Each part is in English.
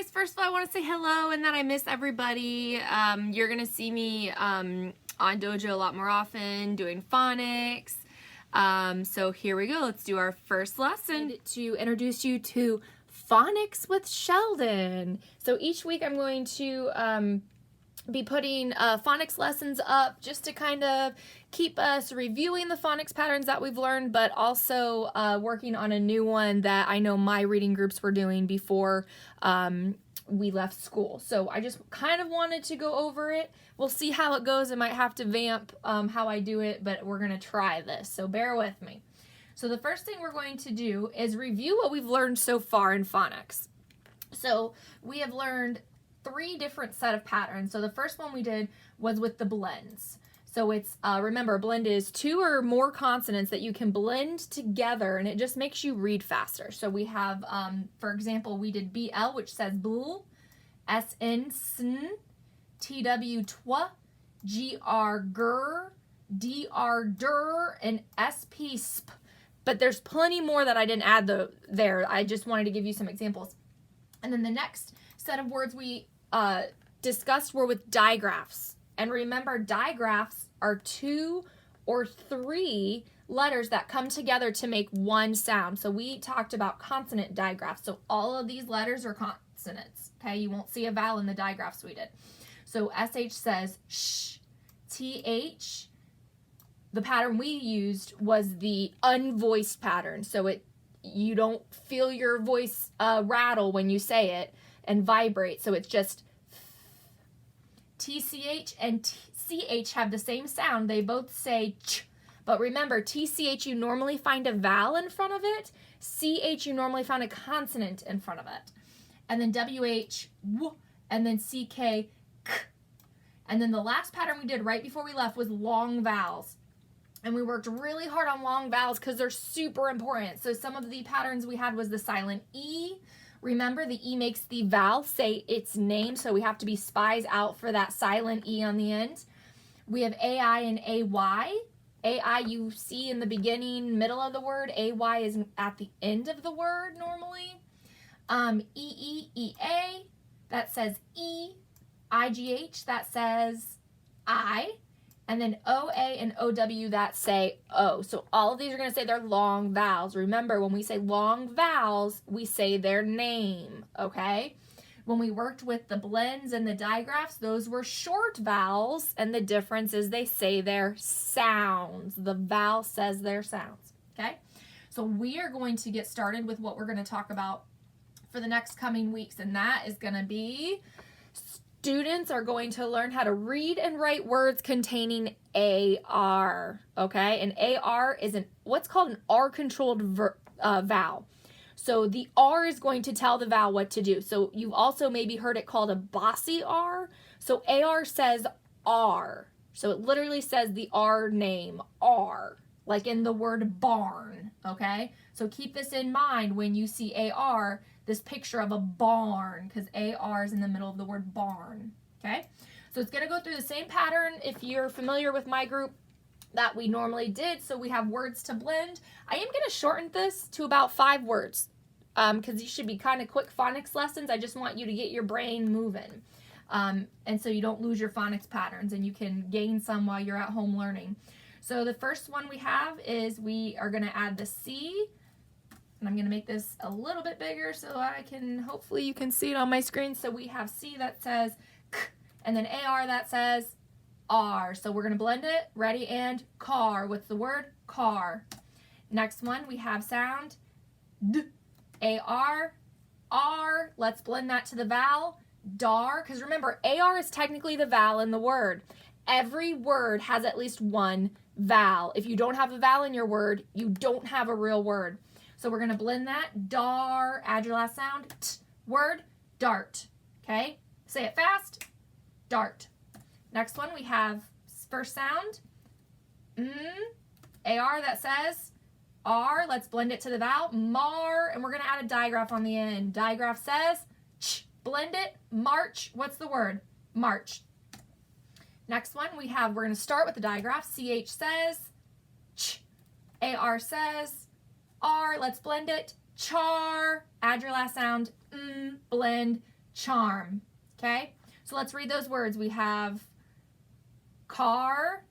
guys, first of all, I want to say hello and that I miss everybody. You're going to see me on Dojo a lot more often doing phonics. So here we go. Let's do our first lesson to introduce you to Phonics with Sheldon. So each week I'm going to be putting phonics lessons up just to kind of keep us reviewing the phonics patterns that we've learned, but also working on a new one that I know my reading groups were doing before we left school. So I just kind of wanted to go over it. We'll see how it goes. I might have to vamp how I do it, but we're going to try this. So bear with me. So the first thing we're going to do is review what we've learned so far in phonics. So we have learned 3 different set of patterns. So the first one we did was with the blends. So it's, remember, a blend is 2 or more consonants that you can blend together, and it just makes you read faster. So we have, for example, we did BL, which says bl, SN, sn, TW, twa, GR, gur, DR, dur, and SP, sp. But there's plenty more that I didn't add there. I just wanted to give you some examples. And then the next set of words we discussed were with digraphs. And remember, digraphs are 2 or 3 letters that come together to make one sound. So we talked about consonant digraphs. So all of these letters are consonants. Okay, you won't see a vowel in the digraphs we did. So SH says sh. TH, the pattern we used was the unvoiced pattern. So you don't feel your voice rattle when you say it and vibrate, so it's just TCH and CH have the same sound. They both say ch, but remember, TCH you normally find a vowel in front of it, CH you normally find a consonant in front of it, and then WH, w, and then CK, k. And then the last pattern we did right before we left was long vowels. And we worked really hard on long vowels because they're super important. So some of the patterns we had was the silent E. Remember, the E makes the vowel say its name, so we have to be spies out for that silent E on the end. We have AI and AY. AI you see in the beginning, middle of the word. AY is at the end of the word normally. EE, that says E. IGH, that says I. And then OA and OW that say O. So all of these are going to say they're long vowels. Remember, when we say long vowels, we say their name, okay? When we worked with the blends and the digraphs, those were short vowels, and the difference is they say their sounds. The vowel says their sounds, okay? So we are going to get started with what we're going to talk about for the next coming weeks, and that is going to be students are going to learn how to read and write words containing AR, okay? And AR is what's called an R-controlled vowel. So the R is going to tell the vowel what to do. So you've also maybe heard it called a bossy R. So AR says R. So it literally says the R name, R, like in the word barn, okay? So keep this in mind when you see AR, this picture of a barn, because AR is in the middle of the word barn, okay? So it's going to go through the same pattern if you're familiar with my group that we normally did. So we have words to blend. I am going to shorten this to about 5 words because these should be kind of quick phonics lessons. I just want you to get your brain moving and so you don't lose your phonics patterns and you can gain some while you're at home learning. So the first one we have is we are going to add the C. And I'm going to make this a little bit bigger so I can, hopefully you can see it on my screen. So we have C that says K, and then AR that says R. So we're going to blend it. Ready? And car. What's the word? Car. Next one, we have sound D, AR, R. Let's blend that to the vowel. Dar. Because remember, AR is technically the vowel in the word. Every word has at least one vowel. If you don't have a vowel in your word, you don't have a real word. So we're going to blend that. Dar, add your last sound. T, word, dart. Okay? Say it fast. Dart. Next one, we have first sound. AR that says R. Let's blend it to the vowel. Mar, and we're going to add a digraph on the end. Digraph says ch. Blend it. March. What's the word? March. Next one, we're going to start with the digraph. CH says ch. AR says R, let's blend it. Char, add your last sound. Blend. charm. Okay? So let's read those words. We have car,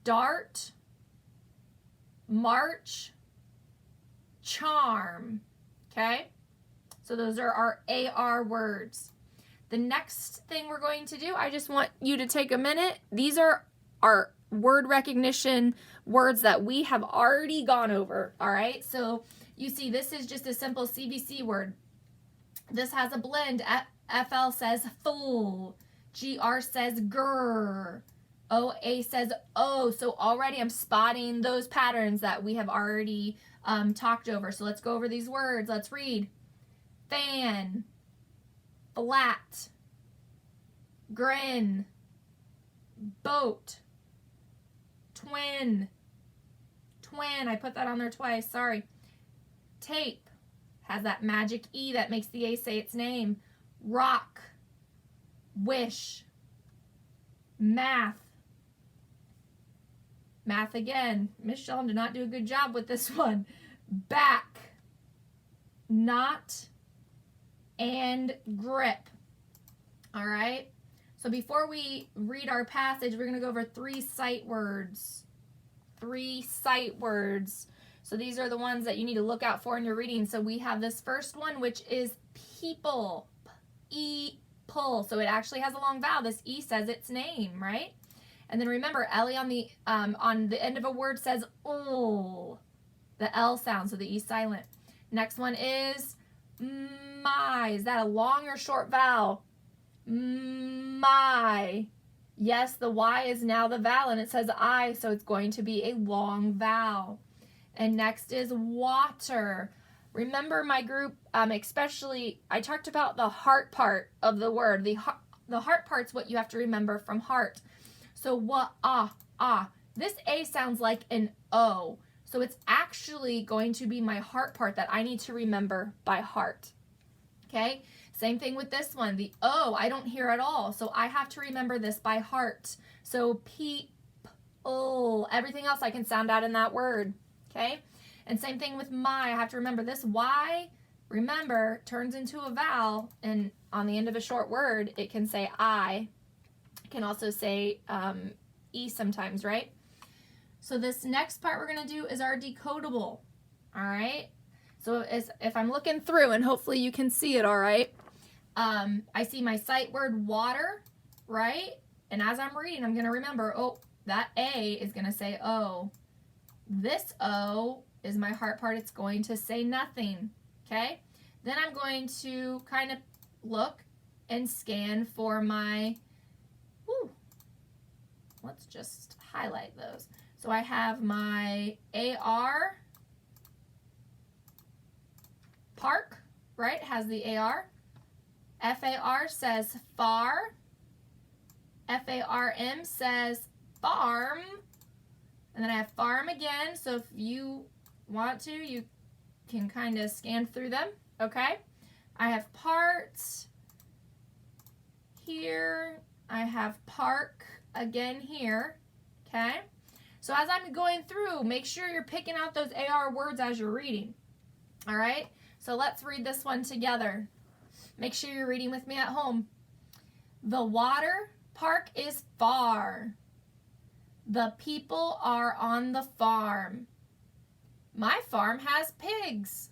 dart, march, charm. Okay? So those are our AR words. The next thing we're going to do, I just want you to take a minute. These are our word recognition words that we have already gone over, all right? So you see this is just a simple CVC word. This has a blend. FL says full. GR says grr. OA says oh. So already I'm spotting those patterns that we have already talked over. So let's go over these words. Let's read. Fan, flat, grin, boat, twin, I put that on there twice, sorry. Tape, has that magic E that makes the A say its name. Rock, wish, math again. Miss Sheldon did not do a good job with this one. Back, not, and grip. All right. So before we read our passage, we're going to go over 3 sight words. 3 sight words. So these are the ones that you need to look out for in your reading. So we have this first one, which is people. Pull. So it actually has a long vowel. This E says its name, right? And then remember, Ellie on the end of a word says ul. The L sound, so the E silent. Next one is my. Is that a long or short vowel? My. Yes, the Y is now the vowel, and it says I, so it's going to be a long vowel. And next is water. Remember my group, especially, I talked about the heart part of the word. The heart part's what you have to remember from heart. So this A sounds like an O. So it's actually going to be my heart part that I need to remember by heart. Okay? Same thing with this one. The O, I don't hear at all. So I have to remember this by heart. So people. Everything else I can sound out in that word. Okay? And same thing with my. I have to remember this Y, remember, turns into a vowel. And on the end of a short word, it can say I. It can also say E sometimes, right? So this next part we're going to do is our decodable. All right? So if I'm looking through, and hopefully you can see it all right, I see my sight word water, right? And as I'm reading, I'm going to remember, oh, that A is going to say O. This O is my heart part. It's going to say nothing, okay? Then I'm going to kind of look and scan for my, let's just highlight those. So I have my AR, park, right? Has the AR. FAR says far. FARM says farm. And then I have farm again. So if you want to, you can kind of scan through them. Okay. I have parts here. I have park again here. Okay. So as I'm going through, make sure you're picking out those AR words as you're reading. All right. So let's read this one together. Make sure you're reading with me at home. The water park is far. The people are on the farm. My farm has pigs.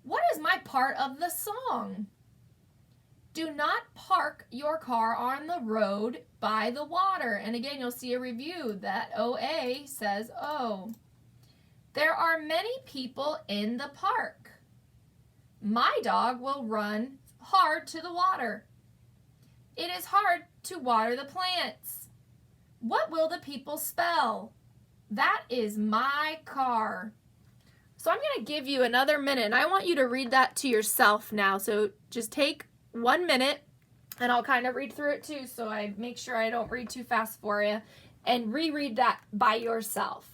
What is my part of the song? Do not park your car on the road by the water. And again, you'll see a review that OA says O. There are many people in the park. My dog will run hard to the water. It is hard to water the plants. What will the people spell? That is my car. So I'm going to give you another minute, and I want you to read that to yourself now. So just take 1 minute, and I'll kind of read through it too, so I make sure I don't read too fast for you, and reread that by yourself.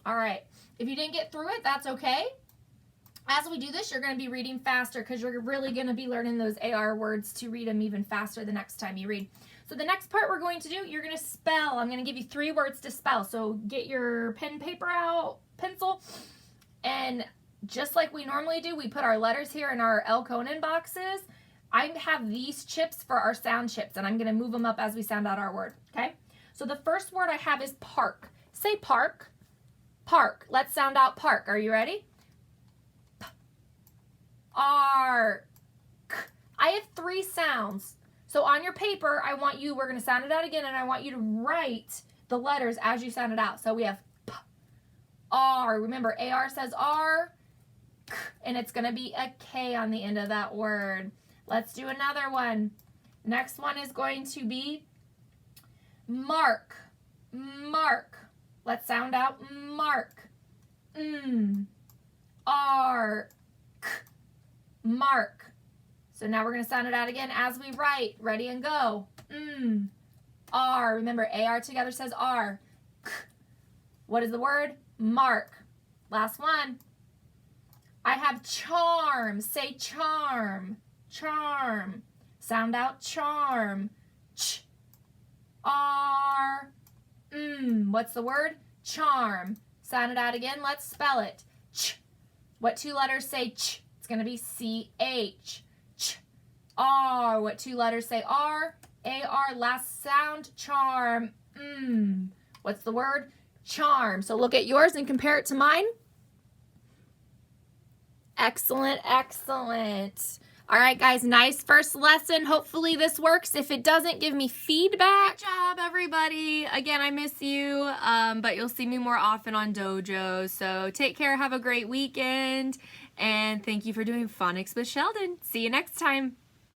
All right. If you didn't get through it, that's okay. As we do this, you're going to be reading faster because you're really going to be learning those AR words to read them even faster the next time you read. So the next part we're going to do, you're going to spell. I'm going to give you 3 words to spell. So get your pen, paper out, pencil, and just like we normally do, we put our letters here in our L. Conan boxes. I have these chips for our sound chips, and I'm going to move them up as we sound out our word, okay? So the first word I have is park. Say park. Park. Let's sound out park. Are you ready? Ark. I have 3 sounds. So on your paper, we're going to sound it out again, and I want you to write the letters as you sound it out. So we have P, R. Remember, AR says R, K, and it's going to be a K on the end of that word. Let's do another one. Next one is going to be mark. Mark. Let's sound out mark. Ark. Mark. So now we're going to sound it out again as we write. Ready and go. R. Remember, AR together says R. K. What is the word? Mark. Last one. I have charm. Say charm. Charm. Sound out charm. Ch. R. What's the word? Charm. Sound it out again. Let's spell it. Ch. What 2 letters say ch? It's going to be C-H. Ch. R. What 2 letters say R? A-R. Last sound. Charm. What's the word? Charm. So look at yours and compare it to mine. Excellent, excellent. All right, guys, nice first lesson. Hopefully this works. If it doesn't, give me feedback. Good job, everybody. Again, I miss you, but you'll see me more often on Dojo. So take care, have a great weekend, and thank you for doing Phonics with Sheldon. See you next time.